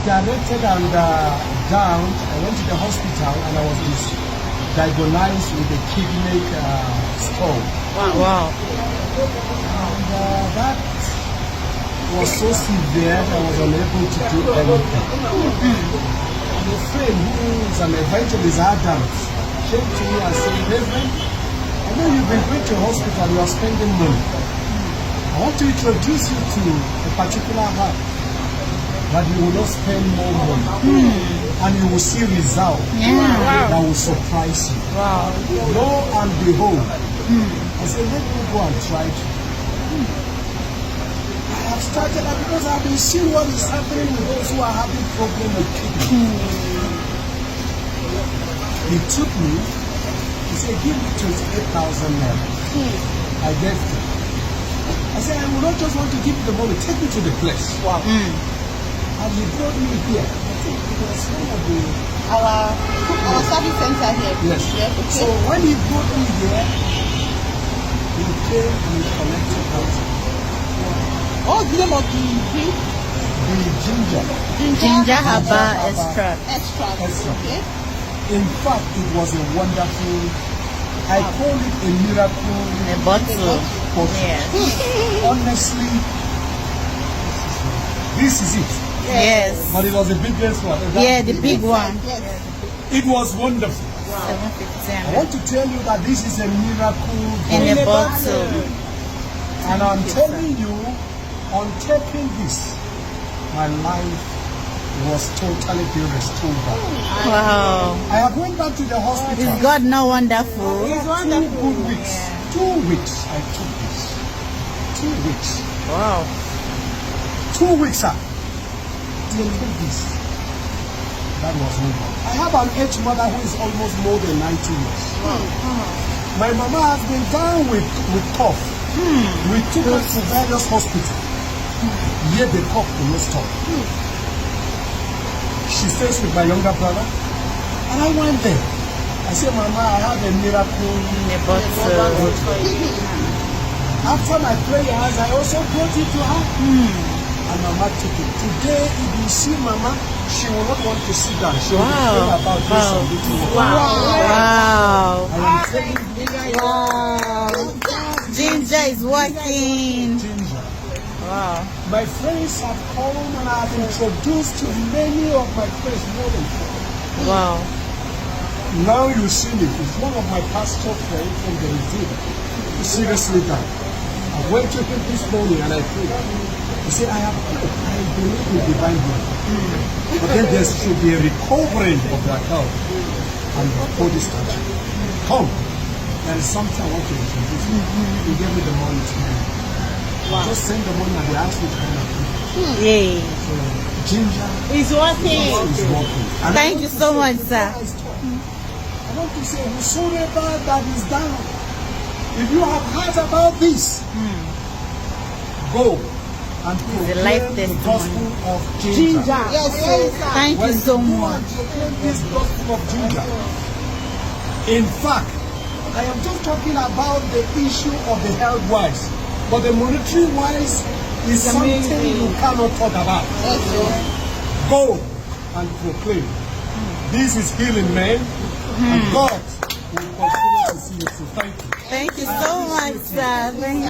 directed and down. I went to the hospital and I was diagnosed with a kidney stone. Wow. And that was so severe that I was unable to do anything. And a friend who is an evangelist, Adam, came to me and said, Reverend, I know you've been going to hospital, you are spending money. I want to introduce you to a particular herb that you will not spend more money. And you will see results that will surprise you. Wow. Lo and behold, I said, let me go and try it. I have started that because I have been seeing what is happening with those who are having problems with kidney. He took me, he said, give me 28,000 naira. I gave him. I said, I will not just want to give you the money, take me to the place. Wow. And he brought me here. I think it was one of the... Our service center here. Yes. Okay. So when he brought me here, he came and he collected out. What's the name of the drink? The ginger. Jinja herbal extract. Extract. Okay. In fact, it was a wonderful, I call it a miracle. In a bottle. Yes. Honestly, this is it. Yes. But it was the biggest one. Yeah, the big one. Yes. It was wonderful. 750. I want to tell you that this is a miracle In a bottle. And I'm telling you, on taking this, my life was totally being restored. Wow. I have went back to the hospital. Is God not wonderful? 2 good weeks. 2 weeks I took this. 2 weeks. Wow. 2 weeks, sir. Till this. That was over. I have an aged mother who is almost more than 90 years. My mama has been down with cough. We took her to various hospitals. Yet the cough will not stop. She stays with my younger brother. And I went there. I said, Mama, I have a miracle. In a bottle. After my prayers, I also brought it to her. And Mama took it. Today, if you see Mama, she will not want to sit down. She will be praying about this and little. Wow. I am telling you. Wow. Ginger is working. Ginger. Wow. My friends have come and I have introduced to many of my friends more than 4. Wow. Now you see me. It's one of my pastor friends from the Redeemer. Seriously died. I went to him this morning and I prayed. He said, I believe in divine healing. But then there should be a recovering of their health and body structure. Come. There is something I want to introduce you. He gave me the money to me. Just send the money and they asked me to come and Yay. So, ginger It's working. is working. And Thank you so much, sir. I want to say, whosoever that is down, if you have heard about this, go and a life proclaim the testimony. gospel of ginger. Yes. Thank you so Go much. and proclaim this gospel of ginger. In fact, I am just talking about the issue of the health-wise, but the monetary-wise is something you cannot talk about. Go and proclaim. This is healing, man. And God will continue to see you. Thank you. Thank you so much, sir. Thank